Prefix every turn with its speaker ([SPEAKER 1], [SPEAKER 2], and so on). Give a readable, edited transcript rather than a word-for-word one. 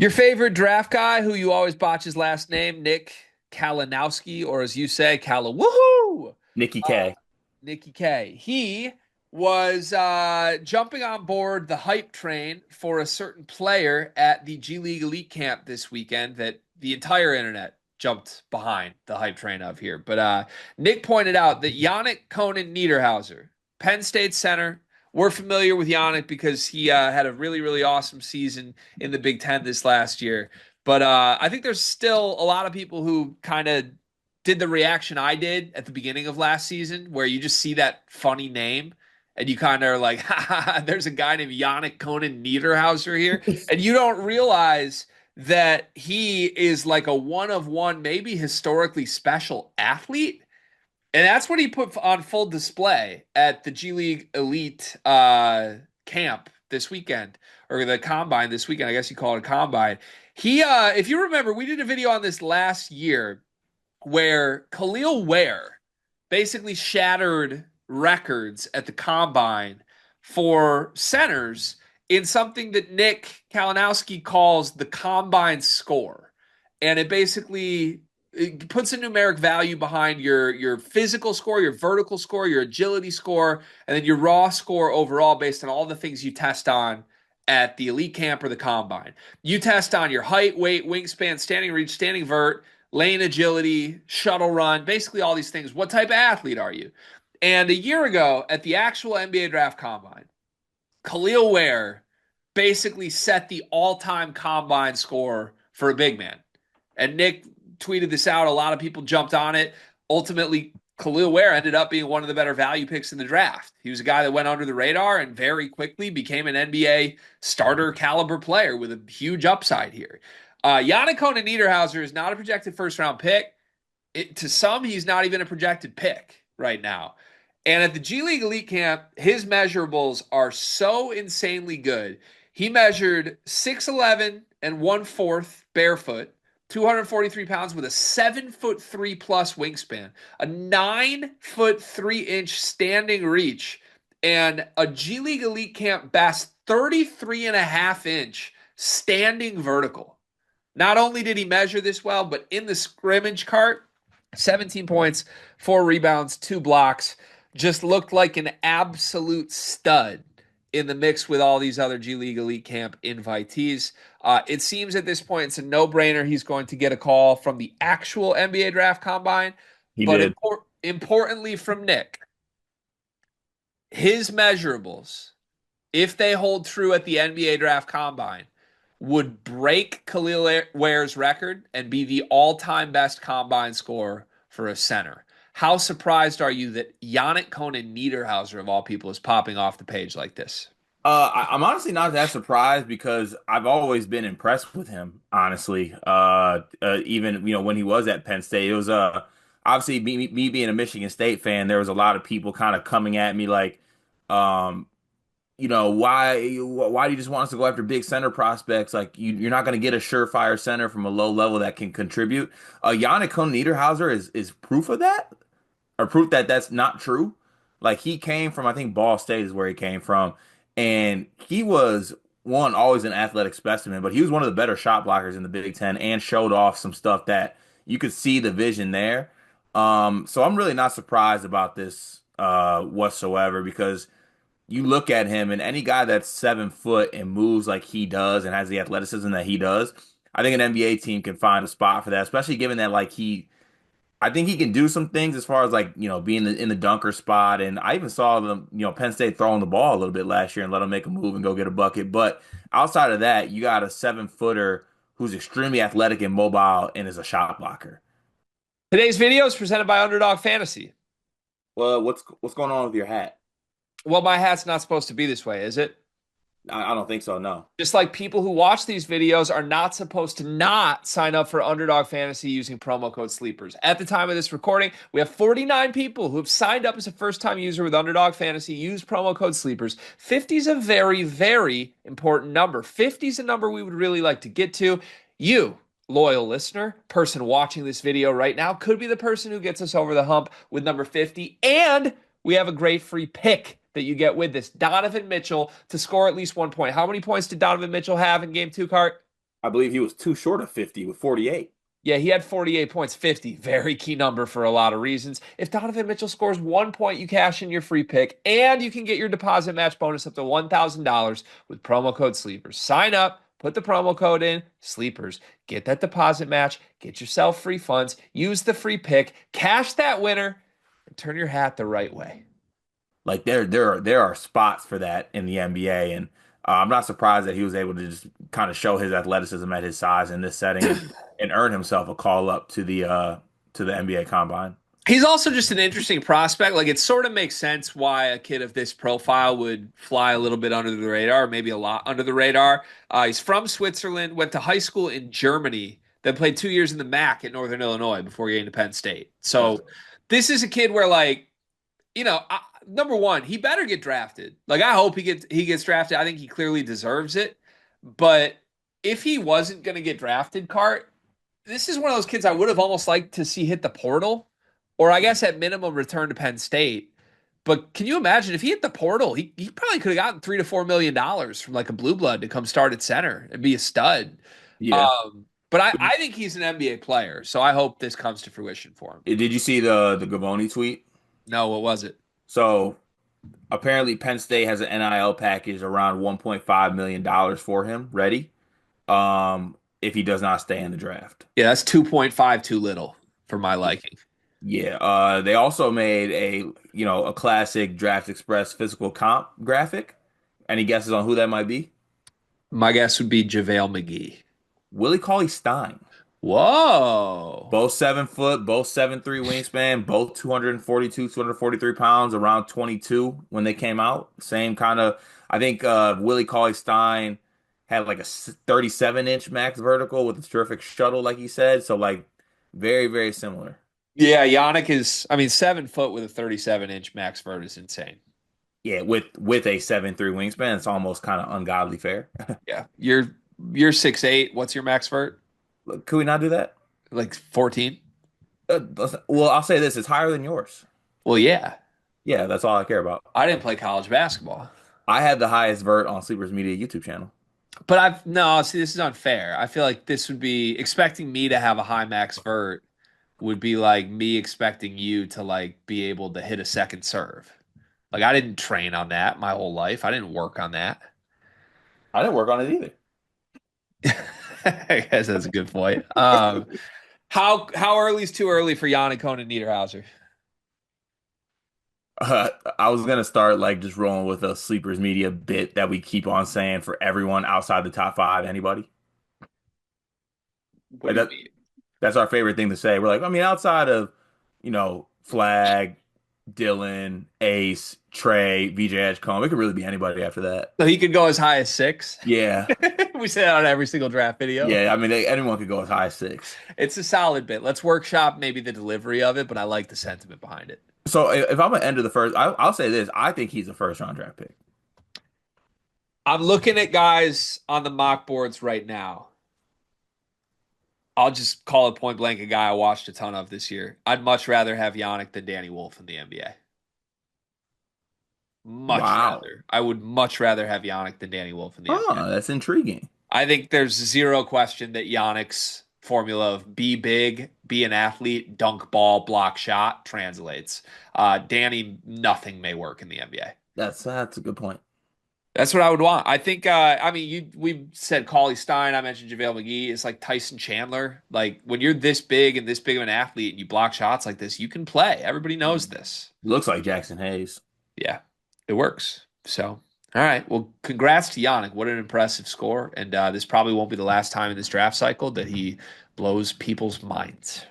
[SPEAKER 1] Your favorite draft guy who you always botch his last name, Nick Kalinowski, or as you say, Kala Woohoo!
[SPEAKER 2] Nikki
[SPEAKER 1] Uh,
[SPEAKER 2] K.
[SPEAKER 1] Nicky K. He was jumping on board the hype train for a certain player at the G League Elite Camp this weekend that the entire internet jumped behind the hype train of here. But Nick pointed out that Yannick Conan Niederhauser, Penn State center, we're familiar with Yannick because he had a really, really awesome season in the Big Ten this last year. But I think there's still a lot of people who kind of did the reaction I did at the beginning of last season, where you just see that funny name and you kind of are like, ha, ha, ha, there's a guy named Yannick Conan Niederhauser here. And you don't realize that he is like a one of one, maybe historically special athlete. And that's what he put on full display at the G League Elite camp this weekend, or the combine this weekend. I guess you call it a combine. He, if you remember, we did a video on this last year where Khalil Ware basically shattered records at the combine for centers in something that Nick Kalinowski calls the combine score. And it basically it puts a numeric value behind your physical score, your vertical score, your agility score, and then your raw score overall based on all the things you test on at the elite camp or the combine. You test on your height, weight, wingspan, standing reach, standing vert, lane agility, shuttle run, basically all these things. What type of athlete are you? And a year ago at the actual NBA draft combine, Khalil Ware basically set the all-time combine score for a big man. And Nick tweeted this out. A lot of people jumped on it. Ultimately, Khalil Ware ended up being one of the better value picks in the draft. He was a guy that went under the radar and very quickly became an NBA starter caliber player with a huge upside here. Yannick Conan Niederhauser is not a projected first round pick. To some, he's not even a projected pick right now. And at the G League Elite Camp, his measurables are so insanely good. He measured 6'11 and 1/4 barefoot, 243 pounds with a 7'3" plus wingspan, a 9'3" standing reach, and a G League Elite Camp best 33.5" standing vertical. Not only did he measure this well, but in the scrimmage cart, 17 points, 4 rebounds, 2 blocks, just looked like an absolute stud in the mix with all these other G League Elite Camp invitees. It seems at this point it's a no-brainer he's going to get a call from the actual NBA Draft Combine,
[SPEAKER 2] He
[SPEAKER 1] but
[SPEAKER 2] did.
[SPEAKER 1] importantly from Nick, his measurables, if they hold true at the NBA Draft Combine, would break Khalil Ware's record and be the all-time best combine score for a center. How surprised are you that Yannick Conan Niederhauser, of all people, is popping off the page like this?
[SPEAKER 2] I'm honestly not that surprised because I've always been impressed with him, honestly. Even when he was at Penn State, it was obviously me being a Michigan State fan, there was a lot of people kind of coming at me like, um, why do you just want us to go after big center prospects? Like you're not going to get a surefire center from a low level that can contribute. Yannick Cohn Niederhauser is proof of that, or proof that that's not true. Like he came from, I think Ball State is where he came from, and he was one always an athletic specimen, but he was one of the better shot blockers in the Big Ten and showed off some stuff that you could see the vision there. So I'm really not surprised about this whatsoever because you look at him and any guy that's 7 foot and moves like he does and has the athleticism that he does, I think an NBA team can find a spot for that, especially given that I think he can do some things as far as like, being in the dunker spot. And I even saw them, Penn State throwing the ball a little bit last year and let him make a move and go get a bucket. But outside of that, you got a 7 footer who's extremely athletic and mobile and is a shot blocker.
[SPEAKER 1] Today's video is presented by Underdog Fantasy.
[SPEAKER 2] Well, what's going on with your hat?
[SPEAKER 1] Well, my hat's not supposed to be this way, is it?
[SPEAKER 2] I don't think so, no.
[SPEAKER 1] Just like people who watch these videos are not supposed to not sign up for Underdog Fantasy using promo code SLEEPERS. At the time of this recording, we have 49 people who have signed up as a first-time user with Underdog Fantasy. Use promo code SLEEPERS. 50 is a very, very important number. 50 is a number we would really like to get to. You, loyal listener, person watching this video right now, could be the person who gets us over the hump with number 50. And we have a great free pick that you get with this. Donovan Mitchell to score at least 1 point. How many points did Donovan Mitchell have in game two, Cart?
[SPEAKER 2] I believe he was too short of 50 with 48.
[SPEAKER 1] Yeah, he had 48 points, 50. Very key number for a lot of reasons. If Donovan Mitchell scores 1 point, you cash in your free pick, and you can get your deposit match bonus up to $1,000 with promo code SLEEPERS. Sign up, put the promo code in, SLEEPERS. Get that deposit match, get yourself free funds, use the free pick, cash that winner, and turn your hat the right way.
[SPEAKER 2] Like there are spots for that in the NBA, and I'm not surprised that he was able to just kind of show his athleticism at his size in this setting and earn himself a call up to the NBA Combine.
[SPEAKER 1] He's also just an interesting prospect. Like it sort of makes sense why a kid of this profile would fly a little bit under the radar, maybe a lot under the radar. He's from Switzerland, went to high school in Germany, then played 2 years in the MAC at Northern Illinois before getting to Penn State.
[SPEAKER 2] That's
[SPEAKER 1] So this is a kid where, like, number one, he better get drafted. Like I hope he gets drafted. I think he clearly deserves it. But if he wasn't going to get drafted, Cart, this is one of those kids I would have almost liked to see hit the portal, or I guess at minimum return to Penn State. But can you imagine if he hit the portal, he probably could have gotten $3 to $4 million from like a blue blood to come start at center and be a stud.
[SPEAKER 2] yeah.
[SPEAKER 1] But I think he's an NBA player, so I hope this comes to fruition for him.
[SPEAKER 2] Did you see the Gavoni tweet?
[SPEAKER 1] No, what was it?
[SPEAKER 2] So apparently Penn State has an NIL package around $1.5 million for him ready. If he does not stay in the draft.
[SPEAKER 1] Yeah, that's 2.5 too little for my liking.
[SPEAKER 2] Yeah, they also made a classic Draft Express physical comp graphic. Any guesses on who that might be?
[SPEAKER 1] My guess would be JaVale McGee.
[SPEAKER 2] Willie Cauley Stein.
[SPEAKER 1] Whoa.
[SPEAKER 2] Both 7 foot, both 7'3" wingspan, both 242, 243 pounds, around 22 when they came out. Same kind of, I think Willie Cauley Stein had like a 37-inch max vertical with a terrific shuttle, like he said. So like very, very similar.
[SPEAKER 1] Yeah, Yannick is, I mean, 7 foot with a 37-inch max vert is insane.
[SPEAKER 2] Yeah, with a 7'3" wingspan, it's almost kind of ungodly fair.
[SPEAKER 1] Yeah. You're 6'8". What's your max vert?
[SPEAKER 2] Could we not do that?
[SPEAKER 1] Like 14?
[SPEAKER 2] Well, I'll say this, it's higher than yours.
[SPEAKER 1] Well, yeah.
[SPEAKER 2] Yeah, that's all I care about.
[SPEAKER 1] I didn't play college basketball.
[SPEAKER 2] I had the highest vert on Sleepers Media YouTube channel.
[SPEAKER 1] But I've no, see, this is unfair. I feel like this would be expecting me to have a high max vert would be like me expecting you to like be able to hit a second serve. Like I didn't train on that my whole life. I didn't work on that.
[SPEAKER 2] I didn't work on it either.
[SPEAKER 1] I guess that's a good point. How early is too early for Jan and Conan Niederhauser?
[SPEAKER 2] I was gonna start like just rolling with a Sleepers Media bit that we keep on saying for everyone outside the top five. Anybody?
[SPEAKER 1] What
[SPEAKER 2] Like
[SPEAKER 1] do you
[SPEAKER 2] that,
[SPEAKER 1] mean?
[SPEAKER 2] that's our favorite thing to say. We're like, I mean, outside of, Flag, Dylan, Ace, Trey, VJ Edgecombe, it could really be anybody after that.
[SPEAKER 1] So he could go as high as 6.
[SPEAKER 2] Yeah.
[SPEAKER 1] We say that on every single draft video.
[SPEAKER 2] Yeah. I mean, anyone could go as high as six.
[SPEAKER 1] It's a solid bit. Let's workshop maybe the delivery of it, but I like the sentiment behind it.
[SPEAKER 2] So if I'm gonna enter the first, I'll say this. I think he's a first round draft pick.
[SPEAKER 1] I'm looking at guys on the mock boards right now. I'll just call it point blank a guy I watched a ton of this year. I'd much rather have Yannick than Danny Wolf in the NBA. Much
[SPEAKER 2] Wow.
[SPEAKER 1] rather. I would much rather have Yannick than Danny Wolf in the NBA.
[SPEAKER 2] Huh, that's intriguing.
[SPEAKER 1] I think there's zero question that Yannick's formula of be big, be an athlete, dunk ball, block shot translates. Danny, nothing may work in the NBA.
[SPEAKER 2] That's a good point.
[SPEAKER 1] That's what I would want. I think. I mean, we said Cauley Stein. I mentioned JaVale McGee. It's like Tyson Chandler. Like when you're this big and this big of an athlete and you block shots like this, you can play. Everybody knows this.
[SPEAKER 2] Looks like Jackson Hayes.
[SPEAKER 1] Yeah, it works. So, all right. Well, congrats to Yannick. What an impressive score. And this probably won't be the last time in this draft cycle that he blows people's minds.